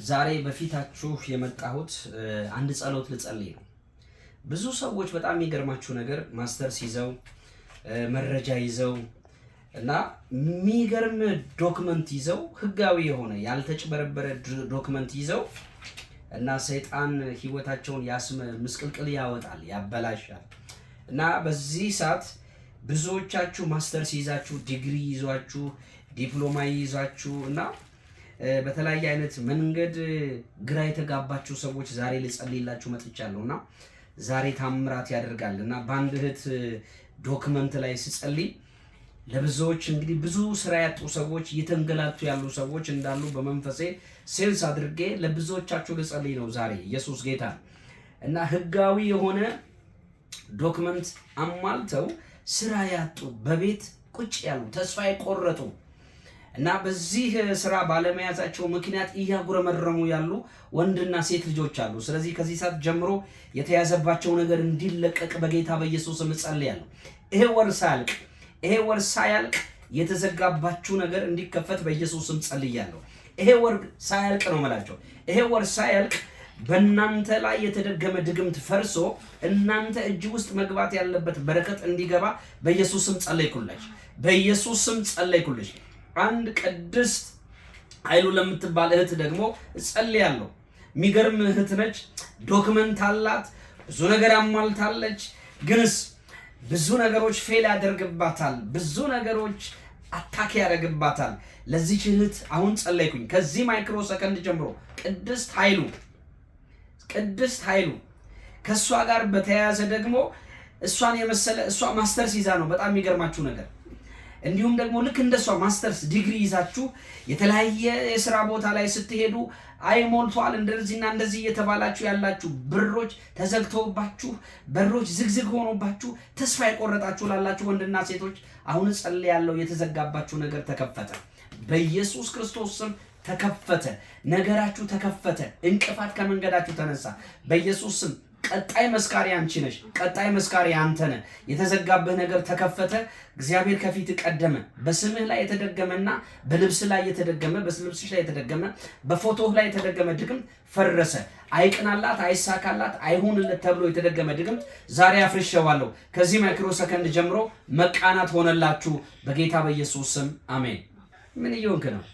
ዛሬ በፊታችሁ የመጣሁት አንድ ጸሎት ልጸልይ ነው። ብዙ ሰዎች በጣም የሚገርማችሁ ነገር ማስተርስ ይዘው መረጃ ይዘው እና የሚገርም ዶክመንት ይዘው ህጋዊ የሆነ ያልተጭበረበረ ዶክመንት ይዘው እና ሰይጣን ህይወታቸውን ምስቅልቅል ያወጣል፣ ያበላሻል። እና በዚህ ሰዓት ብዙዎቻችሁ ማስተርስ ይዛችሁ ዲግሪ ይዛችሁ ዲፕሎማ ይዛችሁ እና በተለያየ አይነት መንገድ ግራ የተጋባችሁ ሰዎች ዛሬ ልጸልይላችሁ መጥቻለሁና ዛሬ ታምራት ያደርጋልና በአንድ እህት ዶክመንት ላይ ስጸልይ ለብዙዎች እንግዲህ ብዙ ስራ ያጡ ሰዎች እየተንገላቱ ያሉ ሰዎች እንዳሉ በመንፈሴ ሴንስ አድርጌ ለብዙዎቻችሁ ልጸልይ ነው ዛሬ። ኢየሱስ ጌታ እና ህጋዊ የሆነ ዶክመንት አሟልተው ስራ ያጡ በቤት ቁጭ ያሉ ተስፋ የቆረጡ እና በዚህ ስራ ባለመያዛቸው ምክንያት እያጉረመረሙ ያሉ ወንድና ሴት ልጆች አሉ። ስለዚህ ከዚህ ሰዓት ጀምሮ የተያዘባቸው ነገር እንዲለቀቅ በጌታ በኢየሱስ ስም ጸልያለሁ። ይሄ ወር ሳያልቅ የተዘጋባችሁ ነገር እንዲከፈት በኢየሱስ ስም ጸልያለሁ። ይሄ ወር ሳያልቅ ነው ማለት ይሄ ወር ሳያልቅ በእናንተ ላይ የተደገመ ድግምት ፈርሶ እናንተ እጅ ውስጥ መግባት ያለበት በረከት እንዲገባ በኢየሱስ ስም ጸለይኩላችሁ። በኢየሱስ ስም ጸለይኩልሽ። አንድ ቅድስት ኃይሉ ለምትባል እህት ደግሞ ጸልያለሁ። የሚገርም እህት ነች። ዶክመንት አላት፣ ብዙ ነገር አሟልታለች። ግንስ ብዙ ነገሮች ፌል ያደርግባታል፣ ብዙ ነገሮች አታክ ያደርግባታል። ለዚህ እህት አሁን ጸለይኩኝ። ከዚህ ማይክሮ ሰከንድ ጀምሮ ቅድስት ኃይሉ ከሷ ጋር በተያያዘ ደግሞ እሷን የመሰለ እሷ ማስተርስ ይዛ ነው። በጣም የሚገርማችሁ ነገር እንዲሁም ደግሞ ልክ እንደሷ ማስተርስ ዲግሪ ይዛችሁ የተለያየ የሥራ ቦታ ላይ ስትሄዱ አይሞልቷል እንደዚህና እንደዚህ እየተባላችሁ ያላችሁ በሮች ተዘግተውባችሁ በሮች ዝግዝግ ሆኖባችሁ ተስፋ የቆረጣችሁ ላላችሁ ወንድና ሴቶች አሁን ጸልያለሁ። የተዘጋባችሁ ነገር ተከፈተ በኢየሱስ ክርስቶስ ስም ተከፈተ። ነገራችሁ ተከፈተ። እንቅፋት ከመንገዳችሁ ተነሳ በኢየሱስ ስም። ቀጣይ መስካሪ አንቺ ነሽ። ቀጣይ መስካሪ አንተ ነህ። የተዘጋበህ ነገር ተከፈተ። እግዚአብሔር ከፊት ቀደመ። በስምህ ላይ የተደገመና በልብስ ላይ የተደገመ በልብስሽ ላይ የተደገመ በፎቶህ ላይ የተደገመ ድግምት ፈረሰ። አይቅናላት፣ አይሳካላት፣ አይሁንለት ተብሎ የተደገመ ድግምት ዛሬ አፍርሼዋለሁ። ከዚህ ማይክሮ ሰከንድ ጀምሮ መቃናት ሆነላችሁ በጌታ በኢየሱስ ስም አሜን። ምን እየሆንክ ነው?